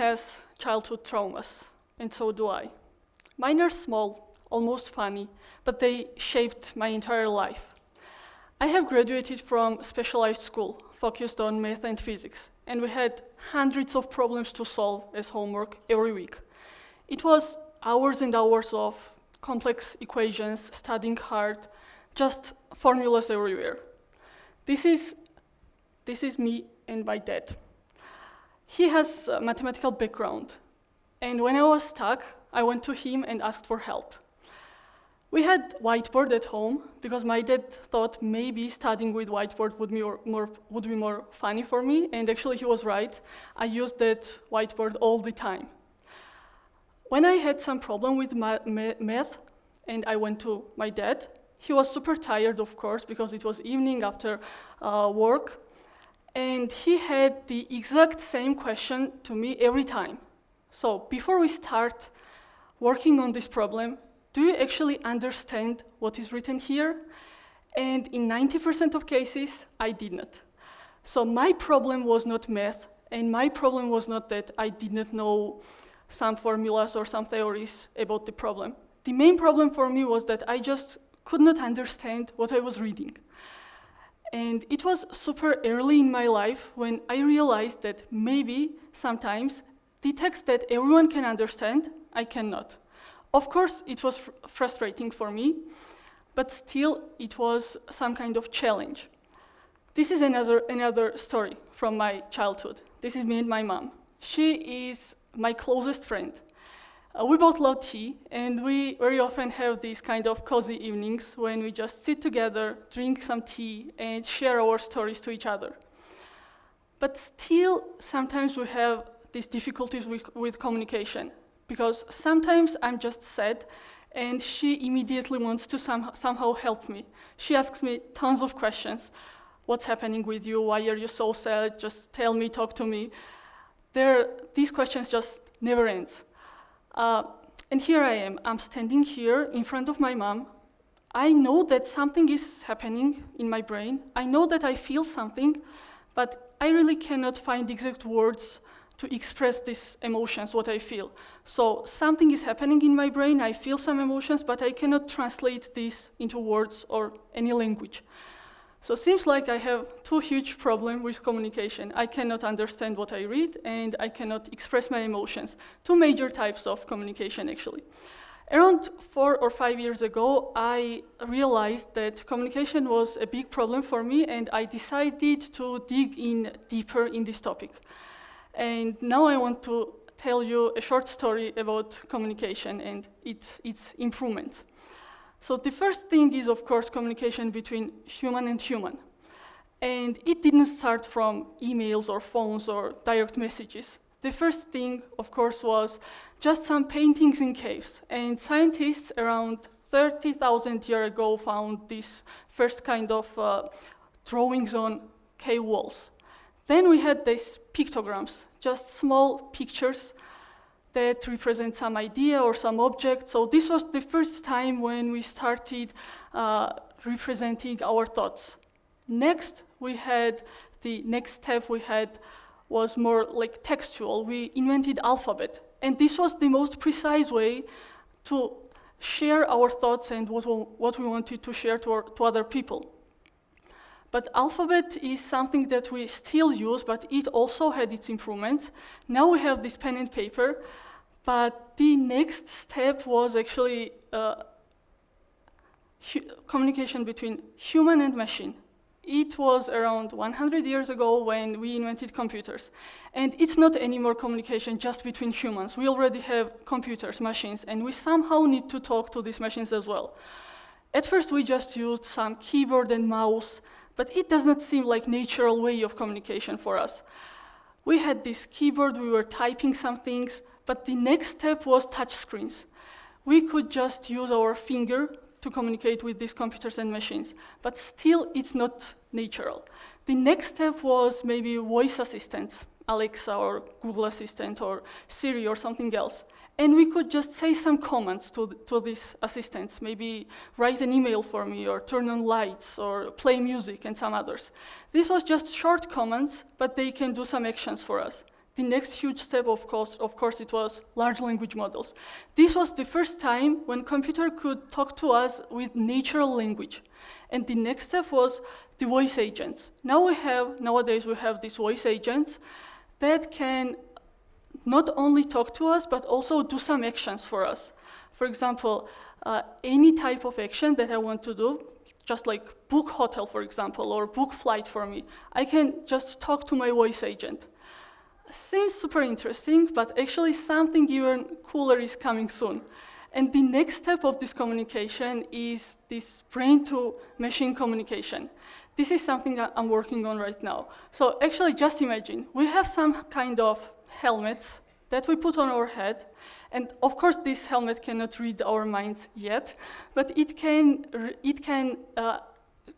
has childhood traumas, and so do I. Mine are small, almost funny, but they shaped my entire life. I have graduated from specialized school focused on math and physics, and we had hundreds of problems to solve as homework every week. It was hours and hours of complex equations, studying hard, just formulas everywhere. This is me and my dad. He has a mathematical background, and when I was stuck, I went to him and asked for help. We had whiteboard at home because my dad thought maybe studying with whiteboard would be more funny for me, and actually he was right. I used that whiteboard all the time. When I had some problem with math and I went to my dad, he was super tired, of course, because it was evening after work, and he had the exact same question to me every time. So before we start working on this problem, do you actually understand what is written here? And in 90% of cases, I did not. So my problem was not math, and my problem was not that I did not know some formulas or some theories about the problem. The main problem for me was that I just could not understand what I was reading. And it was super early in my life when I realized that maybe sometimes the text that everyone can understand, I cannot. Of course, it was frustrating for me, but still it was some kind of challenge. This is another story from my childhood. This is me and my mom. She is my closest friend. We both love tea, and we very often have these kind of cozy evenings when we just sit together, drink some tea, and share our stories to each other. But still, sometimes we have these difficulties with communication, because sometimes I'm just sad, and she immediately wants to somehow help me. She asks me tons of questions. What's happening with you? Why are you so sad? Just tell me, talk to me. These questions just never ends. And here I am. I'm standing here in front of my mom. I know that something is happening in my brain. I know that I feel something, but I really cannot find exact words to express these emotions, what I feel. So something is happening in my brain, I feel some emotions, but I cannot translate this into words or any language. So it seems like I have two huge problems with communication. I cannot understand what I read, and I cannot express my emotions. Two major types of communication, actually. Around 4 or 5 years ago, I realized that communication was a big problem for me, and I decided to dig in deeper in this topic. And now I want to tell you a short story about communication and its improvements. So the first thing is, of course, communication between human and human. And it didn't start from emails or phones or direct messages. The first thing, of course, was just some paintings in caves. And scientists around 30,000 years ago found this first kind of drawings on cave walls. Then we had these pictograms, just small pictures that represent some idea or some object. So this was the first time when we started representing our thoughts. Next, the next step we had was more like textual. We invented alphabet. And this was the most precise way to share our thoughts and what we wanted to share to other people. But alphabet is something that we still use, but it also had its improvements. Now we have this pen and paper, but the next step was actually communication between human and machine. It was around 100 years ago when we invented computers. And it's not anymore communication just between humans. We already have computers, machines, and we somehow need to talk to these machines as well. At first, we just used some keyboard and mouse, but it does not seem like natural way of communication for us. We had this keyboard, we were typing some things, but the next step was touch screens. We could just use our finger to communicate with these computers and machines, but still it's not natural. The next step was maybe voice assistants, Alexa or Google Assistant or Siri or something else. And we could just say some commands to these assistants, maybe write an email for me, or turn on lights, or play music, and some others. This was just short commands, but they can do some actions for us. the next huge step, of course, it was large language models. This was the first time when computer could talk to us with natural language. And the next step was the voice agents. Nowadays we have these voice agents that can not only talk to us, but also do some actions for us. For example, any type of action that I want to do, just like book hotel, for example, or book flight for me, I can just talk to my voice agent. Seems super interesting, but actually something even cooler is coming soon. And the next step of this communication is this brain-to-machine communication. This is something that I'm working on right now. So actually, just imagine, we have some kind of helmets that we put on our head, and of course, this helmet cannot read our minds yet, but it can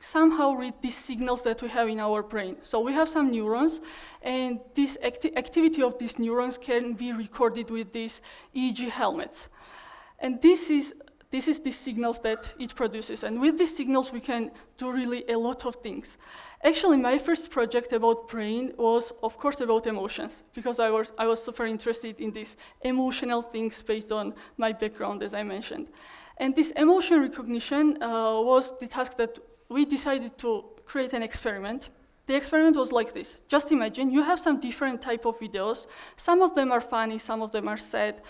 somehow read these signals that we have in our brain. So we have some neurons, and this activity of these neurons can be recorded with these EEG helmets. And this is the signals that it produces. And with these signals, we can do really a lot of things. Actually, my first project about brain was, of course, about emotions, because I was super interested in these emotional things based on my background, as I mentioned. And this emotion recognition was the task that we decided to create an experiment. The experiment was like this. Just imagine you have some different type of videos. Some of them are funny, some of them are sad.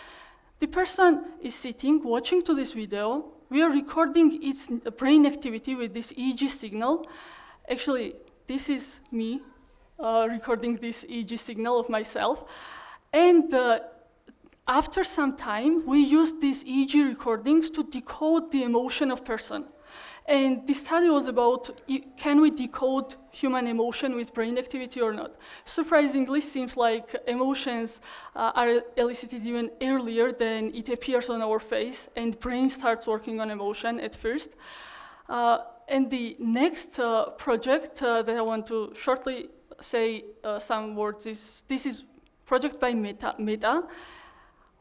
The person is sitting, watching to this video. We are recording its brain activity with this EEG signal. Actually, this is me recording this EEG signal of myself. And after some time, we use these EEG recordings to decode the emotion of person. And the study was about, can we decode human emotion with brain activity or not? Surprisingly, seems like emotions are elicited even earlier than it appears on our face, and brain starts working on emotion at first. And the next project that I want to shortly say some words is, this is project by Meta.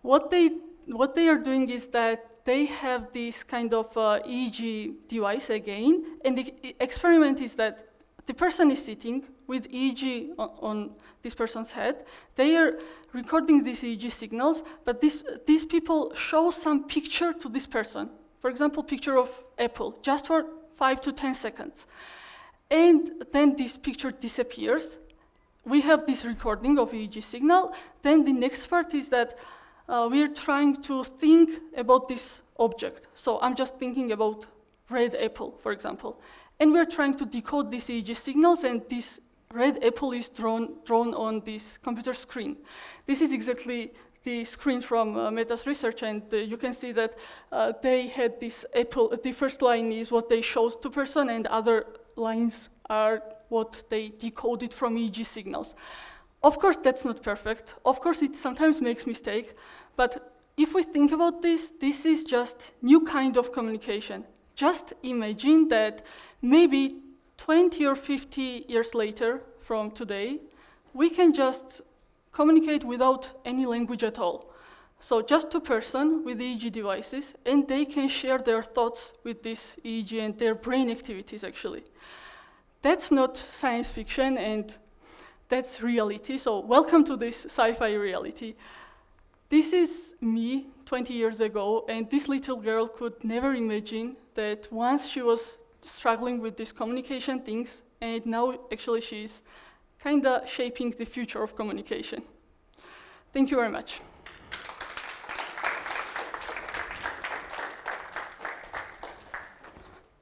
What they are doing is that they have this kind of EEG device again, and the experiment is that the person is sitting with EEG on this person's head. They are recording these EEG signals, but these people show some picture to this person. For example, picture of Apple, just for 5 to 10 seconds. And then this picture disappears. We have this recording of EEG signal. Then the next part is that we are trying to think about this object. So I'm just thinking about red apple, for example. And we're trying to decode these EEG signals, and this red apple is drawn on this computer screen. This is exactly the screen from Meta's research, and you can see that they had this apple. The first line is what they showed to person, and other lines are what they decoded from EEG signals. Of course, that's not perfect. Of course, it sometimes makes mistake, but if we think about this, this is just new kind of communication. Just imagine that maybe 20 or 50 years later from today, we can just communicate without any language at all. So just two person with EEG devices, and they can share their thoughts with this EEG and their brain activities, actually. That's not science fiction, and that's reality. So welcome to this sci-fi reality. This is me 20 years ago, and this little girl could never imagine that once she was struggling with these communication things, and now actually she's kind of shaping the future of communication. Thank you very much.